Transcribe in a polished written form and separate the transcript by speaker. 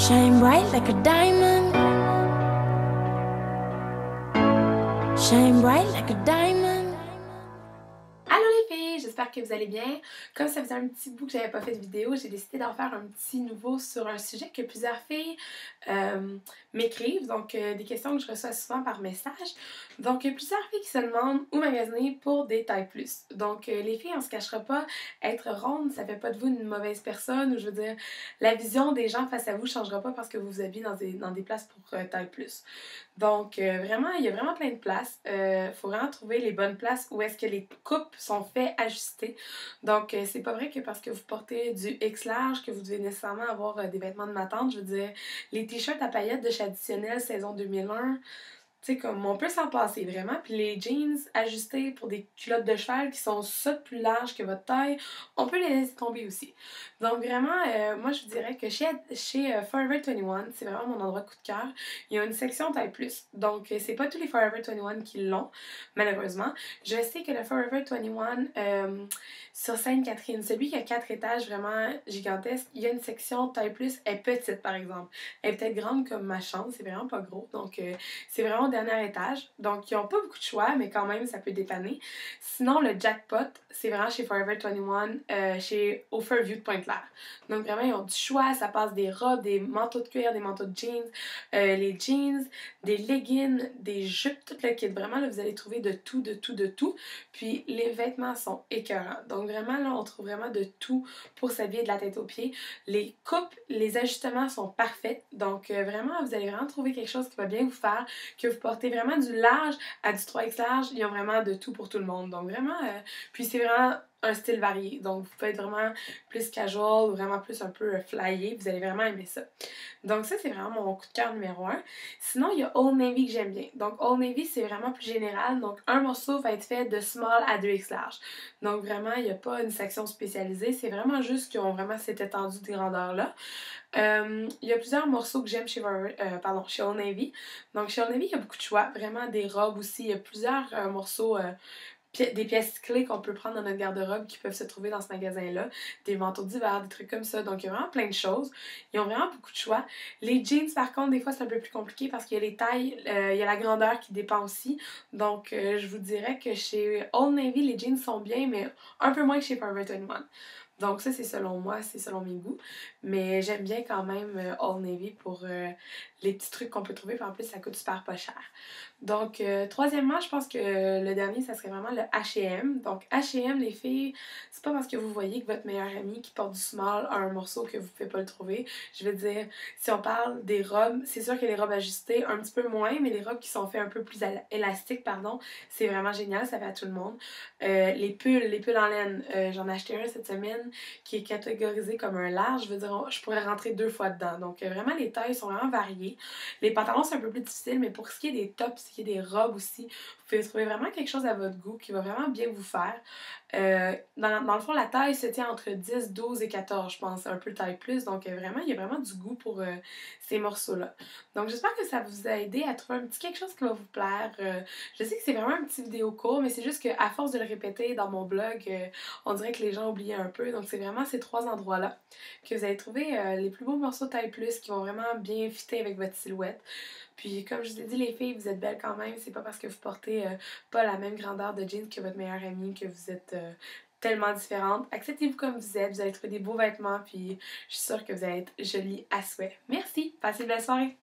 Speaker 1: Shine bright like a diamond. Shine bright like a diamond.
Speaker 2: Allô les filles, j'espère que vous allez bien. Comme ça faisait un petit bout que j'avais pas fait de vidéo, j'ai décidé d'en faire un petit nouveau sur un sujet que plusieurs filles m'écrivent, donc des questions que je reçois souvent par message. Donc plusieurs filles qui se demandent où magasiner pour des tailles plus. Donc les filles, on se cachera pas, être ronde, ça fait pas de vous une mauvaise personne, ou je veux dire, la vision des gens face à vous changera pas parce que vous vous habillez dans des places pour taille plus. Donc vraiment, il y a vraiment plein de places. Faut vraiment trouver les bonnes places où est-ce que les coupes sont faites ajuster. Donc c'est pas vrai que parce que vous portez du X large que vous devez nécessairement avoir des vêtements de ma tante. Je veux dire, les t-shirts à paillettes de chez Additionnel saison 2001, tu sais, comme on peut s'en passer vraiment. Puis les jeans ajustés pour des culottes de cheval qui sont ça de plus larges que votre taille, on peut les laisser tomber aussi. Donc vraiment, moi je vous dirais que chez Forever 21, c'est vraiment mon endroit de coup de cœur. Il y a une section taille plus. Donc c'est pas tous les Forever 21 qui l'ont, malheureusement. Je sais que le Forever 21 sur Sainte-Catherine, celui qui a 4 étages vraiment gigantesques, il y a une section taille plus. Elle est petite par exemple. Elle est peut-être grande comme ma chambre, c'est vraiment pas gros. Donc c'est vraiment au dernier étage. Donc, ils n'ont pas beaucoup de choix, mais quand même, ça peut dépanner. Sinon, le jackpot, c'est vraiment chez Forever 21, chez Overview de Pointe-Claire. Donc, vraiment, ils ont du choix. Ça passe des robes, des manteaux de cuir, des manteaux de jeans, les jeans, des leggings, des jupes, tout le kit. Vraiment, là, vous allez trouver de tout, de tout, de tout. Puis, les vêtements sont écœurants. Donc, vraiment, là, on trouve vraiment de tout pour s'habiller de la tête aux pieds. Les coupes, les ajustements sont parfaits. Donc, vraiment, vous allez vraiment trouver quelque chose qui va bien vous faire, que vous portez vraiment du large à du 3X large, ils ont vraiment de tout pour tout le monde. Donc vraiment, puis c'est vraiment un style varié. Donc vous pouvez être vraiment plus casual ou vraiment plus un peu flyé. Vous allez vraiment aimer ça. Donc ça, c'est vraiment mon coup de cœur numéro 1. Sinon, il y a Old Navy que j'aime bien. Donc Old Navy, c'est vraiment plus général. Donc un morceau va être fait de small à 2X large. Donc vraiment, il n'y a pas une section spécialisée. C'est vraiment juste qu'ils ont vraiment cette étendue de grandeur-là. Il y a plusieurs morceaux que j'aime chez Old Navy. Donc chez Old Navy, il y a beaucoup de choix. Vraiment des robes aussi. Il y a plusieurs morceaux, des pièces clés qu'on peut prendre dans notre garde-robe qui peuvent se trouver dans ce magasin-là. Des manteaux d'hiver, des trucs comme ça. Donc il y a vraiment plein de choses. Ils ont vraiment beaucoup de choix. Les jeans, par contre, des fois, c'est un peu plus compliqué parce qu'il y a les tailles, il y a la grandeur qui dépend aussi. Donc je vous dirais que chez Old Navy, les jeans sont bien, mais un peu moins que chez Forever 21. Donc ça, c'est selon moi, c'est selon mes goûts. Mais j'aime bien quand même Old Navy pour les petits trucs qu'on peut trouver. Puis en plus, ça coûte super pas cher. Donc, troisièmement, je pense que le dernier, ça serait vraiment le H&M. Donc, H&M, les filles, c'est pas parce que vous voyez que votre meilleure amie qui porte du small a un morceau que vous pouvez pas le trouver. Je veux dire, si on parle des robes, c'est sûr que les robes ajustées, un petit peu moins, mais les robes qui sont faites un peu plus élastiques, pardon, c'est vraiment génial, ça fait à tout le monde. Les pulls en laine, j'en ai acheté un cette semaine qui est catégorisé comme un large. Je veux dire, je pourrais rentrer 2 fois dedans. Donc, vraiment, les tailles sont vraiment variées. Les pantalons, c'est un peu plus difficile, mais pour ce qui est des tops, ce qui est des robes aussi, vous pouvez trouver vraiment quelque chose à votre goût qui va vraiment bien vous faire. Dans le fond, la taille se tient entre 10, 12 et 14, je pense, un peu taille plus. Donc, vraiment, il y a vraiment du goût pour ces morceaux-là. Donc, j'espère que ça vous a aidé à trouver un petit quelque chose qui va vous plaire. Je sais que c'est vraiment un petit vidéo court, mais c'est juste qu'à force de le répéter dans mon blog, on dirait que les gens oubliaient un peu. Donc, c'est vraiment ces 3 endroits-là que vous allez trouver les plus beaux morceaux taille plus qui vont vraiment bien fitter avec votre silhouette. Puis, comme je vous ai dit, les filles, vous êtes belles quand même. C'est pas parce que vous portez pas la même grandeur de jeans que votre meilleure amie que vous êtes tellement différentes. Acceptez-vous comme vous êtes. Vous allez trouver des beaux vêtements. Puis, je suis sûre que vous allez être jolie à souhait. Merci. Passez une belle soirée.